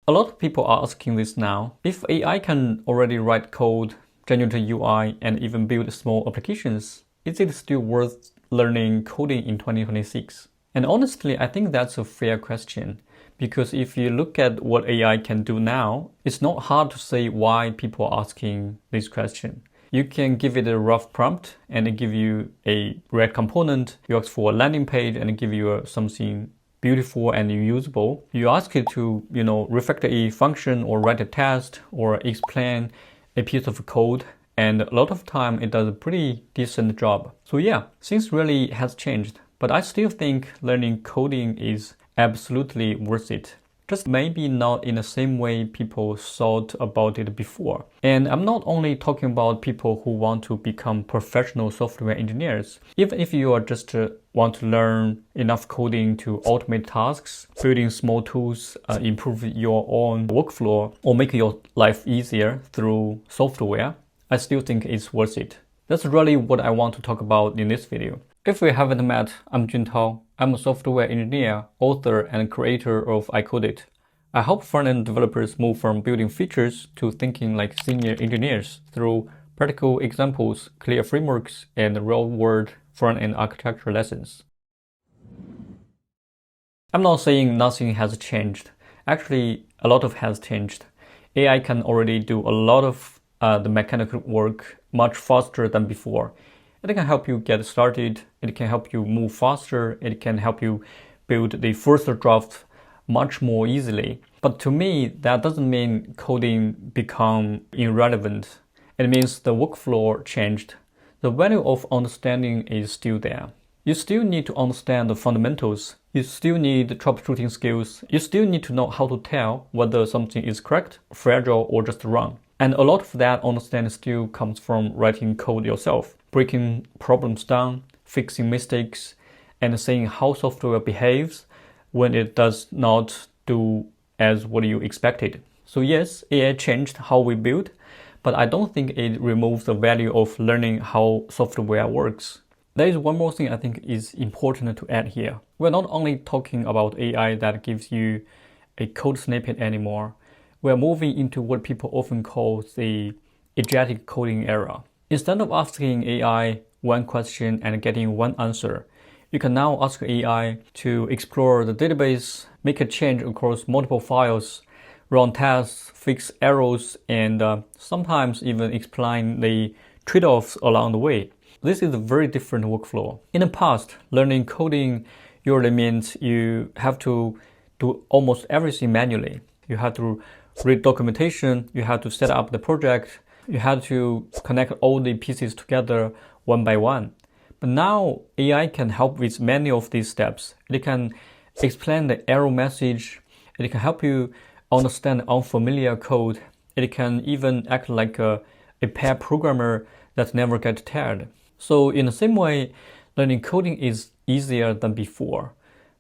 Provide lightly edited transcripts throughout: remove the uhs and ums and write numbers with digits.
A lot of people are asking this now. If AI can already write code, generate a UI, and even build small applications, is it still worth learning coding in 2026? And honestly, I think that's a fair question. Because if you look at what AI can do now, it's not hard to say why people are asking this question. You can give it a rough prompt and it give you a React component. You ask for a landing page and it give you something beautiful and usable. You ask it to, refactor a function or write a test or explain a piece of code. And a lot of time it does a pretty decent job. So yeah, things really has changed. But I still think learning coding is absolutely worth it. Just maybe not in the same way people thought about it before. And I'm not only talking about people who want to become professional software engineers. Even if you are just want to learn enough coding to automate tasks, building small tools, improve your own workflow, or make your life easier through software, I still think it's worth it. That's really what I want to talk about in this video. If we haven't met, I'm Juntao. I'm a software engineer, author, and creator of iCodeit. I help front-end developers move from building features to thinking like senior engineers through practical examples, clear frameworks, and real-world front-end architecture lessons. I'm not saying nothing has changed. Actually, a lot has changed. AI can already do a lot of the mechanical work much faster than before. It can help you get started, it can help you move faster, it can help you build the first draft much more easily. But to me, that doesn't mean coding become irrelevant. It means the workflow changed. The value of understanding is still there. You still need to understand the fundamentals. You still need troubleshooting skills. You still need to know how to tell whether something is correct, fragile, or just wrong. And a lot of that understanding still comes from writing code yourself, breaking problems down, fixing mistakes, and seeing how software behaves when it does not do as what you expected. So yes, AI changed how we build, but I don't think it removes the value of learning how software works. There is one more thing I think is important to add here. We're not only talking about AI that gives you a code snippet anymore. We're moving into what people often call the agentic coding era. Instead of asking AI one question and getting one answer, you can now ask AI to explore the database, make a change across multiple files, run tests, fix errors, and sometimes even explain the trade-offs along the way. This is a very different workflow. In the past, learning coding usually means you have to do almost everything manually. You have to read documentation, you have to set up the project, you have to connect all the pieces together one by one. But now AI can help with many of these steps. It can explain the error message, it can help you understand unfamiliar code, it can even act like a pair programmer that never gets tired. So in the same way, learning coding is easier than before.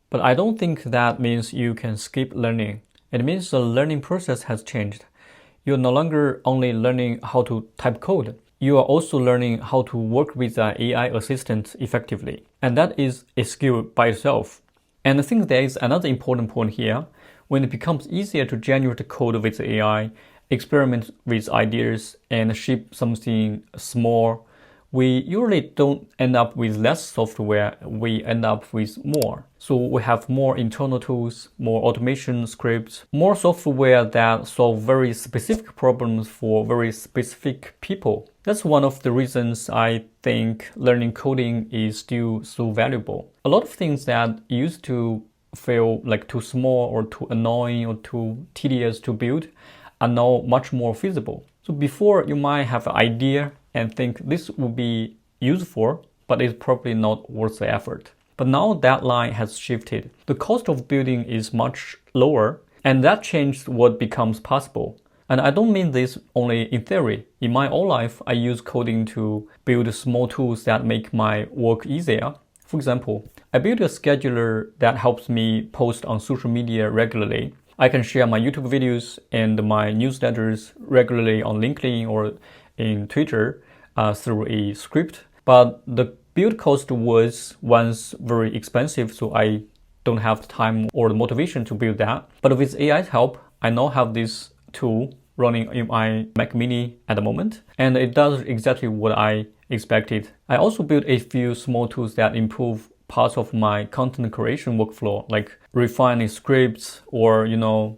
But I don't think that means you can skip learning. It means the learning process has changed. You're no longer only learning how to type code. You are also learning how to work with an AI assistant effectively. And that is a skill by itself. And I think there is another important point here. When it becomes easier to generate code with AI, experiment with ideas, and ship something small, we usually don't end up with less software, we end up with more. So we have more internal tools, more automation scripts, more software that solve very specific problems for very specific people. That's one of the reasons I think learning coding is still so valuable. A lot of things that used to feel like too small or too annoying or too tedious to build are now much more feasible. So before you might have an idea and think this would be useful, but it's probably not worth the effort. But now that line has shifted. The cost of building is much lower, and that changed what becomes possible. And I don't mean this only in theory. In my own life, I use coding to build small tools that make my work easier. For example, I built a scheduler that helps me post on social media regularly. I can share my YouTube videos and my newsletters regularly on LinkedIn or in Twitter through a script. But the build cost was once very expensive, so I don't have the time or the motivation to build that. But with AI's help, I now have this tool running in my Mac Mini at the moment, and it does exactly what I expected. I also built a few small tools that improve parts of my content creation workflow, like refining scripts or,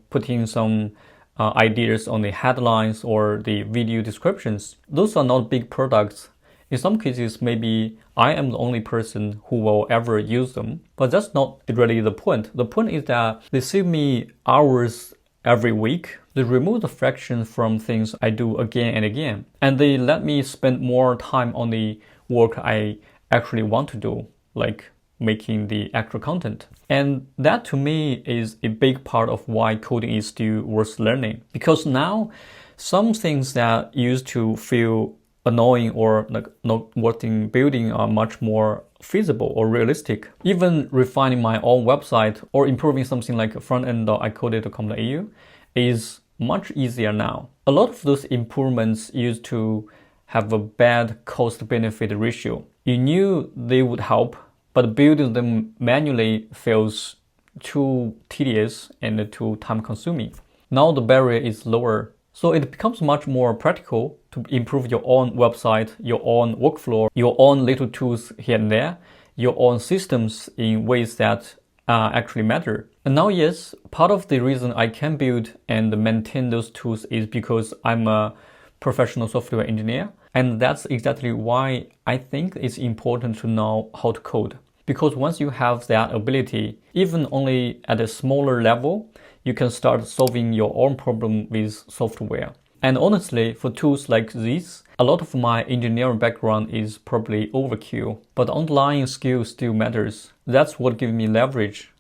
putting some ideas on the headlines or the video descriptions. Those are not big products. In some cases, maybe I am the only person who will ever use them, but that's not really the point. The point is that they save me hours every week. They remove the friction from things I do again and again, and they let me spend more time on the work I actually want to do, like making the actual content. And that to me is a big part of why coding is still worth learning. Because now some things that used to feel annoying or like not worth building are much more feasible or realistic. Even refining my own website or improving something like frontend.icoded.com.au is much easier now. A lot of those improvements used to have a bad cost-benefit ratio. You knew they would help, but building them manually feels too tedious and too time-consuming. Now the barrier is lower, so it becomes much more practical to improve your own website, your own workflow, your own little tools here and there, your own systems in ways that actually matter. And now, yes, part of the reason I can build and maintain those tools is because I'm a professional software engineer. And that's exactly why I think it's important to know how to code. Because once you have that ability, even only at a smaller level, you can start solving your own problem with software. And honestly, for tools like these, a lot of my engineering background is probably overkill, but underlying skill still matters. That's what gives me leverage.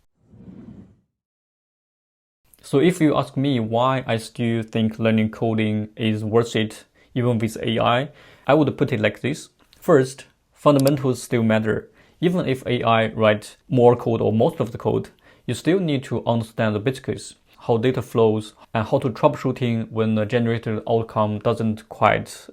So if you ask me why I still think learning coding is worth it, even with AI, I would put it like this. First, fundamentals still matter. Even if AI writes more code or most of the code, you still need to understand the basics, how data flows, and how to troubleshooting when the generated outcome doesn't quite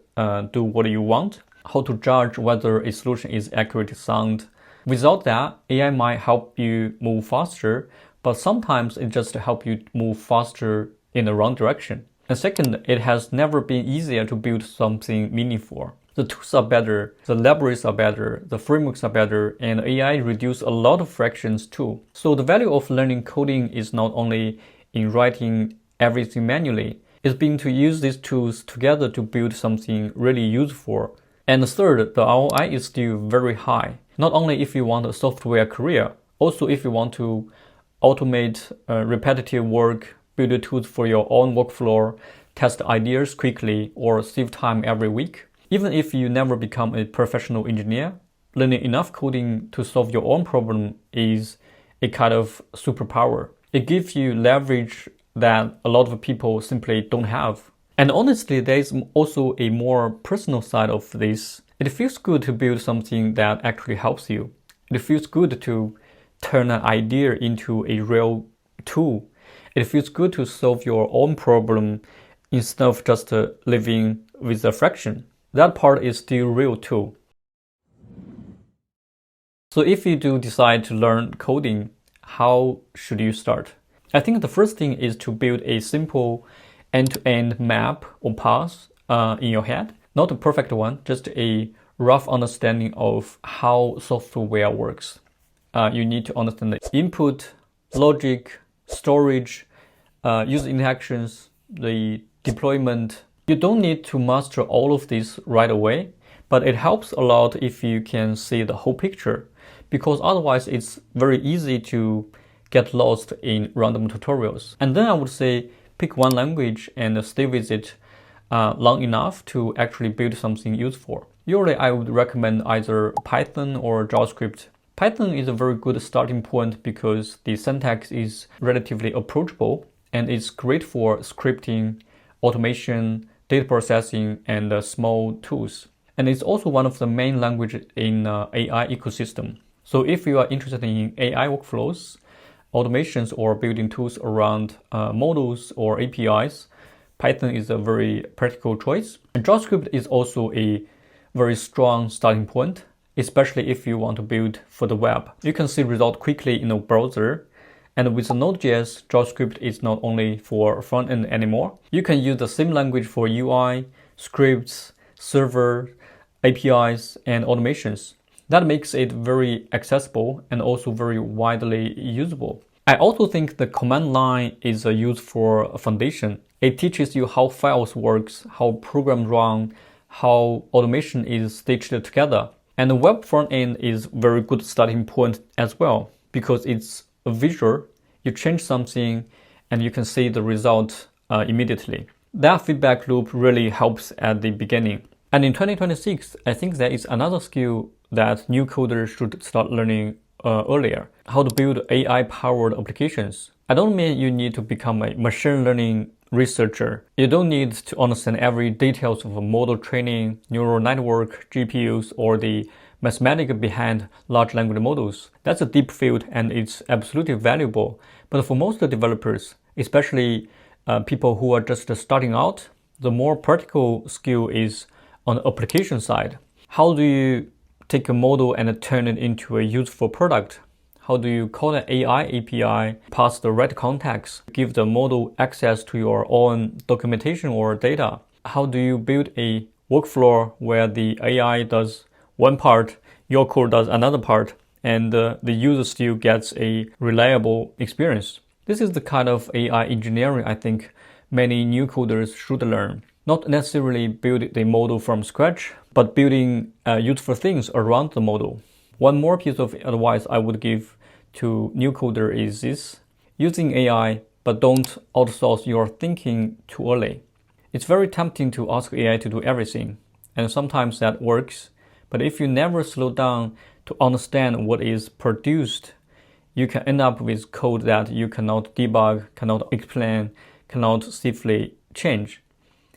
do what you want, how to judge whether a solution is accurate, sound. Without that, AI might help you move faster, but sometimes it just helps you move faster in the wrong direction. And second, it has never been easier to build something meaningful. The tools are better, the libraries are better, the frameworks are better, and AI reduces a lot of frictions too. So the value of learning coding is not only in writing everything manually, it's been to use these tools together to build something really useful. And third, the ROI is still very high. Not only if you want a software career, also if you want to automate repetitive work, build tools for your own workflow, test ideas quickly, or save time every week. Even if you never become a professional engineer, learning enough coding to solve your own problem is a kind of superpower. It gives you leverage that a lot of people simply don't have. And honestly, there is also a more personal side of this. It feels good to build something that actually helps you. It feels good to turn an idea into a real tool. It feels good to solve your own problem instead of just living with a fraction. That part is still real too. So if you do decide to learn coding, how should you start? I think the first thing is to build a simple end-to-end map or path in your head. Not a perfect one, just a rough understanding of how software works. You need to understand the input, logic, storage, user interactions, the deployment. You don't need to master all of this right away, but it helps a lot if you can see the whole picture, because otherwise it's very easy to get lost in random tutorials. And then I would say pick one language and stay with it long enough to actually build something useful. Usually I would recommend either Python or JavaScript. Python is a very good starting point because the syntax is relatively approachable and it's great for scripting, automation, data processing, and small tools. And it's also one of the main languages in AI ecosystem. So if you are interested in AI workflows, automations, or building tools around models or APIs, Python is a very practical choice. And JavaScript is also a very strong starting point, especially if you want to build for the web. You can see results quickly in the browser, And with Node.js, JavaScript is not only for front-end anymore. You can use the same language for UI, scripts, server, APIs, and automations. That makes it very accessible and also very widely usable. I also think the command line is a useful foundation. It teaches you how files works, how programs run, how automation is stitched together. And the web front end is very good starting point as well, because it's a visual. You change something and you can see the result immediately. That feedback loop really helps at the beginning. And in 2026, I think there is another skill that new coders should start learning earlier: how to build AI-powered applications. I don't mean you need to become a machine learning researcher. You don't need to understand every details of a model training, neural network, GPUs, or the mathematics behind large language models. That's a deep field and it's absolutely valuable. But for most developers, especially people who are just starting out, the more practical skill is on the application side. How do you take a model and turn it into a useful product? How do you call an AI API, pass the right context, give the model access to your own documentation or data? How do you build a workflow where the AI does one part, your code does another part, and the user still gets a reliable experience? This is the kind of AI engineering I think many new coders should learn. Not necessarily build the model from scratch, but building useful things around the model. One more piece of advice I would give to new coder is this: using AI, but don't outsource your thinking too early. It's very tempting to ask AI to do everything, and sometimes that works, but if you never slow down to understand what is produced, you can end up with code that you cannot debug, cannot explain, cannot safely change.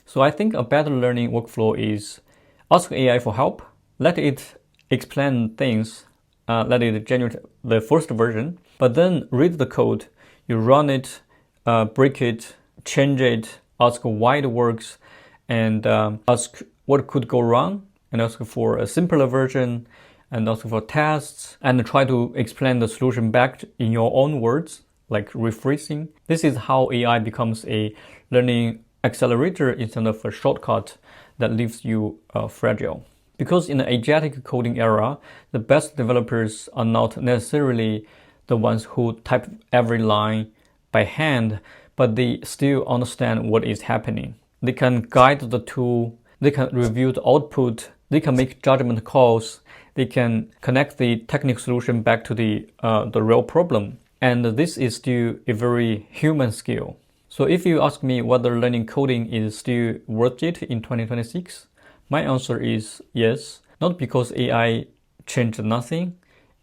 So I think a better learning workflow is ask AI for help, let it explain things, let it generate the first version, but then read the code. You run it, break it, change it, ask why it works, and ask what could go wrong, and ask for a simpler version, and ask for tests, and try to explain the solution back in your own words, like rephrasing. This is how AI becomes a learning accelerator instead of a shortcut that leaves you fragile. Because in the agentic coding era, the best developers are not necessarily the ones who type every line by hand, but they still understand what is happening. They can guide the tool, they can review the output, they can make judgment calls, they can connect the technical solution back to the real problem. And this is still a very human skill. So if you ask me whether learning coding is still worth it in 2026, my answer is yes. Not because AI changed nothing.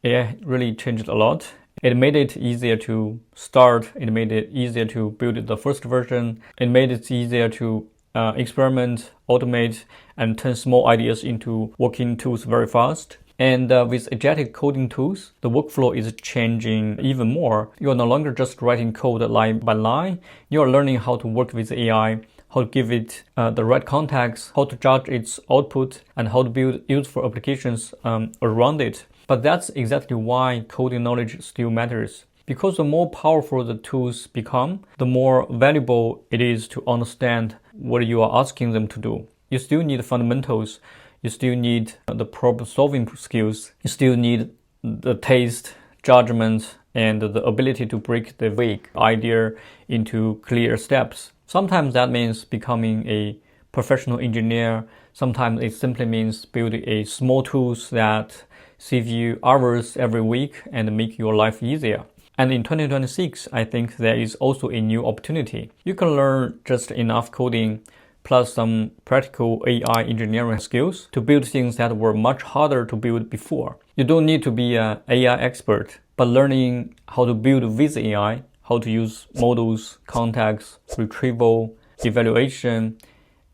AI really changed a lot. It made it easier to start. It made it easier to build the first version. It made it easier to experiment, automate, and turn small ideas into working tools very fast. And with agentic coding tools, the workflow is changing even more. You are no longer just writing code line by line. You are learning how to work with AI, how to give it the right context, how to judge its output, and how to build useful applications around it. But that's exactly why coding knowledge still matters. Because the more powerful the tools become, the more valuable it is to understand what you are asking them to do. You still need fundamentals. You still need the problem-solving skills. You still need the taste, judgment, and the ability to break the vague idea into clear steps. Sometimes that means becoming a professional engineer. Sometimes it simply means building a small tools that save you hours every week and make your life easier. And in 2026, I think there is also a new opportunity. You can learn just enough coding plus some practical AI engineering skills to build things that were much harder to build before. You don't need to be an AI expert, but learning how to build with AI, how to use models, context, retrieval, evaluation,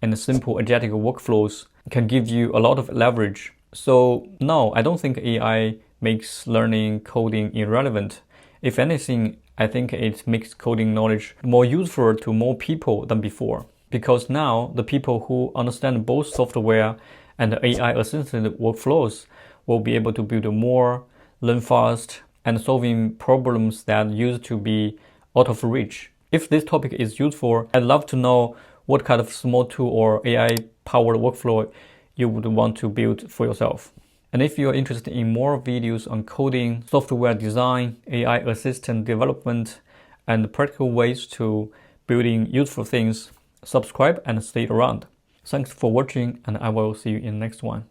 and simple agentic workflows can give you a lot of leverage. So no, I don't think AI makes learning coding irrelevant. If anything, I think it makes coding knowledge more useful to more people than before. Because now the people who understand both software and AI-assisted workflows will be able to build more, learn fast, and solving problems that used to be out of reach. If this topic is useful, I'd love to know what kind of small tool or AI-powered workflow you would want to build for yourself. And if you're interested in more videos on coding, software design, AI assistant development, and practical ways to building useful things, subscribe and stay around. Thanks for watching, and I will see you in the next one.